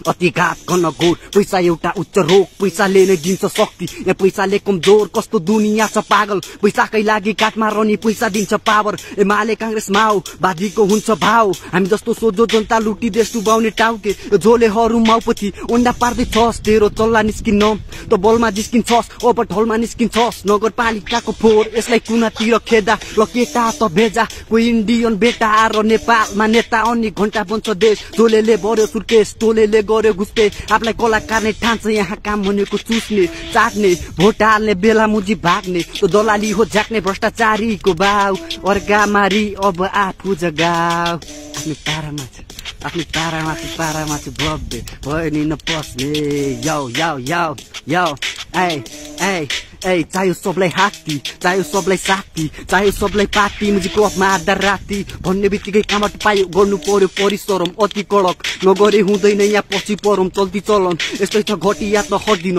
अति घात गर्न घोर पैसा एउटा उच्च रोग पैसाले नै दिन्छ शक्ति यहाँ पैसाले कमजोर कस्तो दुनिया छ पागल पैसाकै लागि काटमा रहने पैसा दिन्छ पावर एमाले कांग्रेस माओ वादीको हुन्छ भाव हामी जस्तो सोझो जनता लुटी देश डुबाउने टाउके झोलेहरू माउपछि ओन्डा पार्दै छस् तेरो चल्ला निस्किन्न त बलमा जिस्किन्छस् अब ढलमा निस्किन्छस् नगरपालिकाको फोहोर यसलाई कुनातिर खेदा ल केटा त भेजा कोही इन्डियन बेटा र नेपालमा नेता अनि घण्टा बन्छ देश झोलेले बर्यो सुर्केस टोलेले गर्यो घुस्पे आफूलाई कलाकार नै ठान्छ यहाँ काम भनेको चुस्ने चाट्ने भोट हाल्ने बेला मुजी भाग्ने तो दलाली हो झ्याक्ने भ्रष्टाचारीको बाउ अर्कामारी अब आफू जगाऊ आफ्नो तारामाथि भव्य भयो नि नपस्ने याउ याउ याउ याउ ए चाह्यो सबलाई हात्ती चाह्यो सबलाई साथी चाह्यो सबलाई पार्टी मुजी क्लबमा आधा राति भन्ने बित्तिकै कामट पायो गर्नु पर्यो परिश्रम अति कडक नगरे हुँदैन यहाँ पछि परम चल्ती चलन यस्तै छ घटिया त हट्दिन